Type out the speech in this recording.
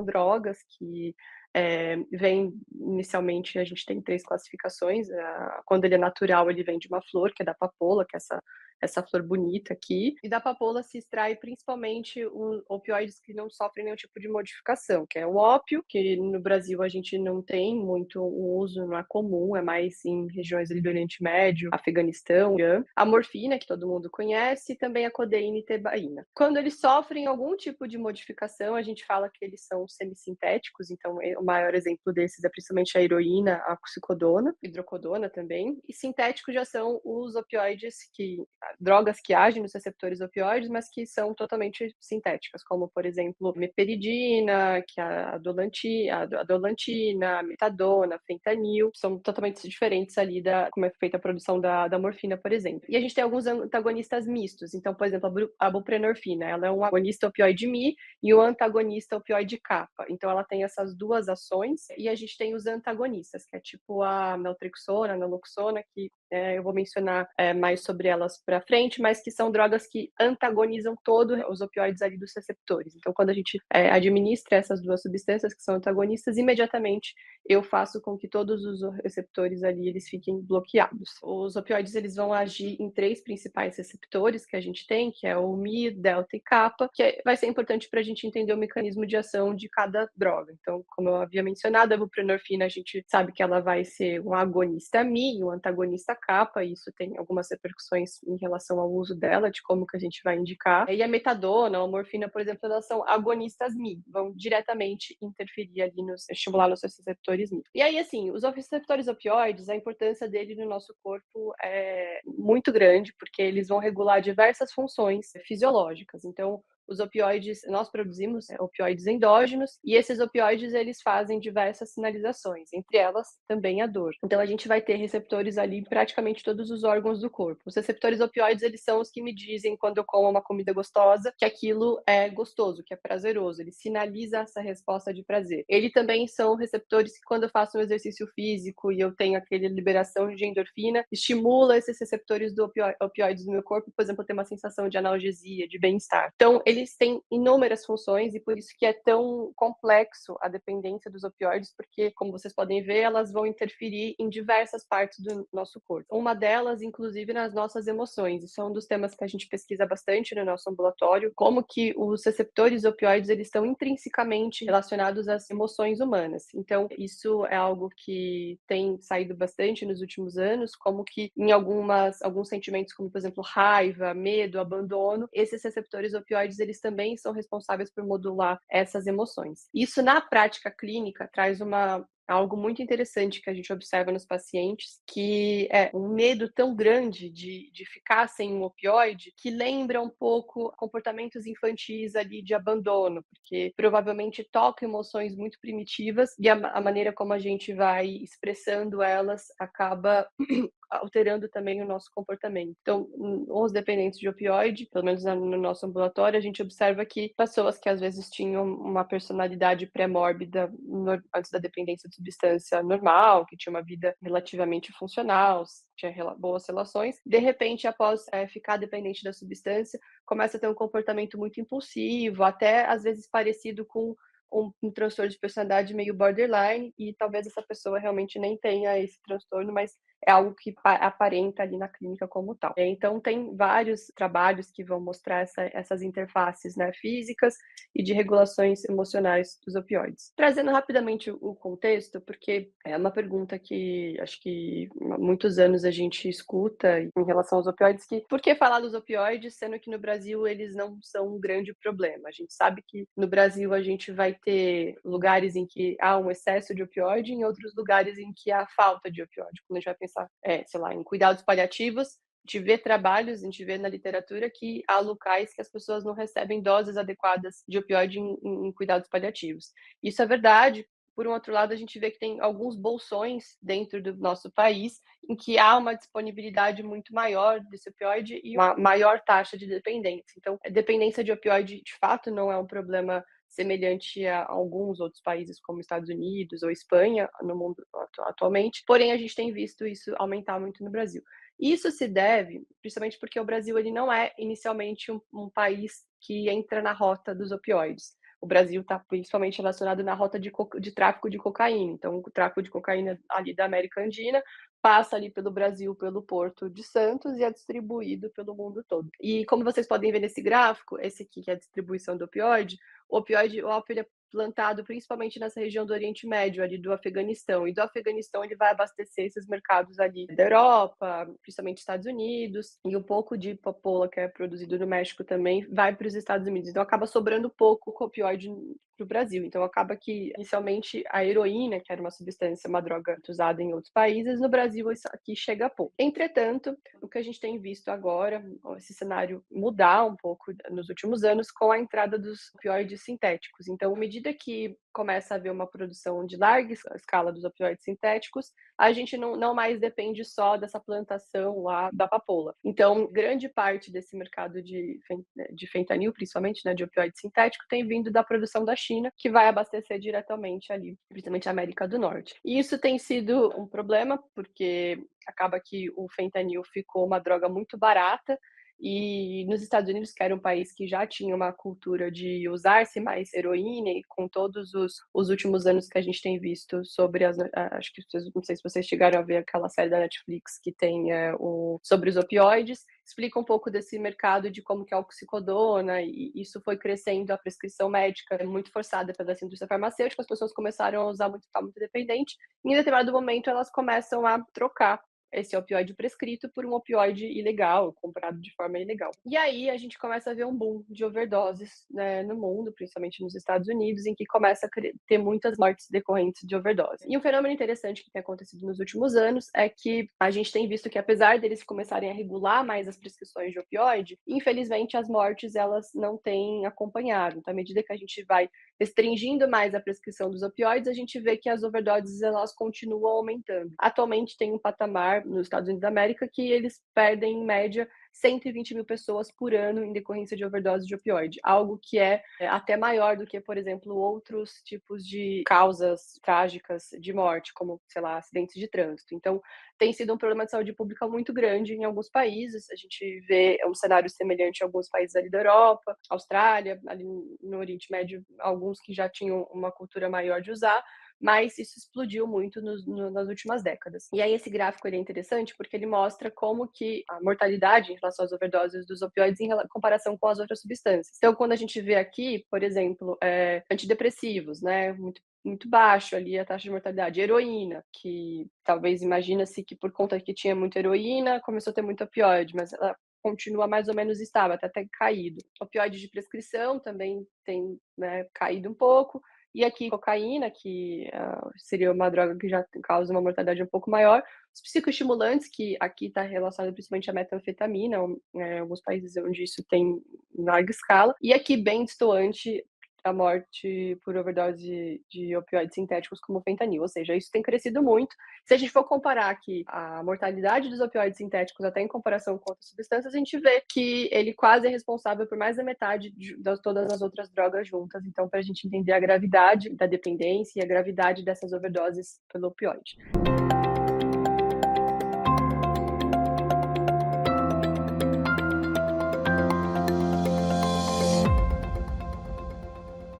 drogas que vêm inicialmente, a gente tem 3 classificações, quando ele é natural, ele vem de uma flor, que é da papoula, que é essa flor bonita aqui, e da papoula se extrai principalmente opioides que não sofrem nenhum tipo de modificação, que é o ópio, que no Brasil a gente não tem muito o uso, não é comum, é mais em regiões ali do Oriente Médio, Afeganistão, Irã. A morfina, que todo mundo conhece, e também a codeína e tebaína. Quando eles sofrem algum tipo de modificação, a gente fala que eles são semissintéticos, então o maior exemplo desses é principalmente a heroína, a oxicodona, hidrocodona também, e sintéticos já são os opioides drogas que agem nos receptores opioides, mas que são totalmente sintéticas, como, por exemplo, meperidina, que é a dolantina, a metadona, a fentanil, são totalmente diferentes ali como é feita a produção da morfina, por exemplo. E a gente tem alguns antagonistas mistos, então, por exemplo, a buprenorfina, ela é um agonista opioide Mi e um antagonista opioide kappa, então ela tem essas duas ações, e a gente tem os antagonistas, que é tipo a naltrexona, a naloxona, que eu vou mencionar mais sobre elas para frente, mas que são drogas que antagonizam todos os opioides ali dos receptores. Então, quando a gente administra essas duas substâncias que são antagonistas, imediatamente eu faço com que todos os receptores ali eles fiquem bloqueados. Os opioides eles vão agir em 3 principais receptores que a gente tem, que é o Mi, delta e kappa, que vai ser importante para a gente entender o mecanismo de ação de cada droga. Então, como eu havia mencionado, a buprenorfina a gente sabe que ela vai ser um agonista Mi, um antagonista kappa, e isso tem algumas repercussões em relação ao uso dela, de como que a gente vai indicar. E a metadona, a morfina, por exemplo, elas são agonistas Mi, vão diretamente interferir ali estimular nos receptores Mi. E aí, assim, os receptores opioides, a importância dele no nosso corpo é muito grande, porque eles vão regular diversas funções fisiológicas. Então, os opioides, nós produzimos opioides endógenos, e esses opioides eles fazem diversas sinalizações, entre elas também a dor. Então a gente vai ter receptores ali em praticamente todos os órgãos do corpo. Os receptores opioides, eles são os que me dizem quando eu como uma comida gostosa, que aquilo é gostoso, que é prazeroso, ele sinaliza essa resposta de prazer. Ele também são receptores que quando eu faço um exercício físico e eu tenho aquele liberação de endorfina, estimula esses receptores do opioides no meu corpo, por exemplo, eu tenho uma sensação de analgesia, de bem-estar. Então, eles têm inúmeras funções e por isso que é tão complexo a dependência dos opioides, porque, como vocês podem ver, elas vão interferir em diversas partes do nosso corpo. Uma delas, inclusive, nas nossas emoções. Isso é um dos temas que a gente pesquisa bastante no nosso ambulatório, como que os receptores opioides, eles estão intrinsecamente relacionados às emoções humanas. Então, isso é algo que tem saído bastante nos últimos anos, como que em alguns sentimentos, como, por exemplo, raiva, medo, abandono, esses receptores opioides, eles também são responsáveis por modular essas emoções. Isso, na prática clínica, traz algo muito interessante que a gente observa nos pacientes, que é um medo tão grande de ficar sem um opioide, que lembra um pouco comportamentos infantis ali de abandono, porque provavelmente toca emoções muito primitivas e a maneira como a gente vai expressando elas acaba alterando também o nosso comportamento. Então, os dependentes de opioide, pelo menos no nosso ambulatório, a gente observa que pessoas que às vezes tinham uma personalidade pré-mórbida antes da dependência de substância normal, que tinha uma vida relativamente funcional, tinha boas relações, de repente, após ficar dependente da substância, começa a ter um comportamento muito impulsivo, até às vezes parecido com um transtorno de personalidade meio borderline, e talvez essa pessoa realmente nem tenha esse transtorno, mas é algo que aparenta ali na clínica como tal. Então, tem vários trabalhos que vão mostrar essas interfaces, né, físicas e de regulações emocionais dos opioides. Trazendo rapidamente o contexto, porque é uma pergunta que acho que há muitos anos a gente escuta em relação aos opioides, que por que falar dos opioides, sendo que no Brasil eles não são um grande problema? A gente sabe que no Brasil a gente vai ter lugares em que há um excesso de opioide, em outros lugares em que há falta de opioide. Quando a gente vai pensar, sei lá, em cuidados paliativos, a gente vê trabalhos, a gente vê na literatura que há locais que as pessoas não recebem doses adequadas de opioide em cuidados paliativos. Isso é verdade. Por um outro lado, a gente vê que tem alguns bolsões dentro do nosso país em que há uma disponibilidade muito maior desse opioide e uma maior taxa de dependência. Então, a dependência de opioide, de fato, não é um problema semelhante a alguns outros países como Estados Unidos ou Espanha no mundo atualmente, porém a gente tem visto isso aumentar muito no Brasil. Isso se deve principalmente porque o Brasil ele não é inicialmente um país que entra na rota dos opioides. o Brasil está principalmente relacionado na rota de tráfico de cocaína. Então, o tráfico de cocaína ali da América Andina passa ali pelo Brasil, pelo Porto de Santos e é distribuído pelo mundo todo. E como vocês podem ver nesse gráfico, esse aqui que é a distribuição do opioide, o ópio ele é plantado principalmente nessa região do Oriente Médio, ali do Afeganistão. E do Afeganistão ele vai abastecer esses mercados ali da Europa, principalmente Estados Unidos, e um pouco de papoula que é produzido no México também vai para os Estados Unidos. Então acaba sobrando pouco opioide para o Brasil. Então acaba que inicialmente a heroína, que era uma substância, uma droga usada em outros países, no Brasil isso aqui chega pouco. Entretanto, o que a gente tem visto agora, esse cenário mudar um pouco nos últimos anos com a entrada dos opioides sintéticos. Então, à medida que começa a haver uma produção de larga escala dos opioides sintéticos, a gente não mais depende só dessa plantação lá da papoula. Então, grande parte desse mercado de fentanil, principalmente, né, de opioide sintético, tem vindo da produção da China, que vai abastecer diretamente ali, principalmente a América do Norte. E isso tem sido um problema, porque acaba que o fentanil ficou uma droga muito barata, e nos Estados Unidos, que era um país que já tinha uma cultura de usar-se mais heroína, e com todos os últimos anos que a gente tem visto sobre acho que vocês, não sei se vocês chegaram a ver aquela série da Netflix que tem sobre os opioides, explica um pouco desse mercado de como que é a oxicodona, e isso foi crescendo, a prescrição médica muito forçada pela indústria farmacêutica, as pessoas começaram a usar muito, ficar muito dependente, e em determinado momento elas começam a trocar esse opioide prescrito por um opioide ilegal, comprado de forma ilegal. E aí a gente começa a ver um boom de overdoses, né, no mundo, principalmente nos Estados Unidos, em que começa a ter muitas mortes decorrentes de overdose. E um fenômeno interessante que tem acontecido nos últimos anos é que a gente tem visto que, apesar deles começarem a regular mais as prescrições de opioide, infelizmente as mortes elas não têm acompanhado. Então, à medida que a gente vai restringindo mais a prescrição dos opioides, a gente vê que as overdoses elas continuam aumentando. Atualmente tem um patamar nos Estados Unidos da América que eles perdem, em média, 120 mil pessoas por ano em decorrência de overdose de opioide, algo que é até maior do que, por exemplo, outros tipos de causas trágicas de morte, como, sei lá, acidentes de trânsito. Então, tem sido um problema de saúde pública muito grande em alguns países. A gente vê um cenário semelhante em alguns países ali da Europa, Austrália, ali no Oriente Médio, alguns que já tinham uma cultura maior de usar, mas isso explodiu muito nas últimas décadas. E aí esse gráfico ele é interessante porque ele mostra como que a mortalidade em relação às overdoses dos opioides em comparação com as outras substâncias. Então, quando a gente vê aqui, por exemplo, antidepressivos, né, muito baixo ali a taxa de mortalidade. Heroína, que talvez imagina-se que por conta que tinha muita heroína, começou a ter muito opioide, mas ela continua mais ou menos estável, até caído. Opioide de prescrição também tem, né, caído um pouco. E aqui, cocaína, que seria uma droga que já causa uma mortalidade um pouco maior. Os psicoestimulantes, que aqui está relacionado principalmente à metanfetamina, alguns países onde isso tem em larga escala. E aqui, bem distoante, a morte por overdose de opioides sintéticos como o fentanil, ou seja, isso tem crescido muito. Se a gente for comparar aqui a mortalidade dos opioides sintéticos até em comparação com outras substâncias, a gente vê que ele quase é responsável por mais da metade de todas as outras drogas juntas. Então, para a gente entender a gravidade da dependência e a gravidade dessas overdoses pelo opioide.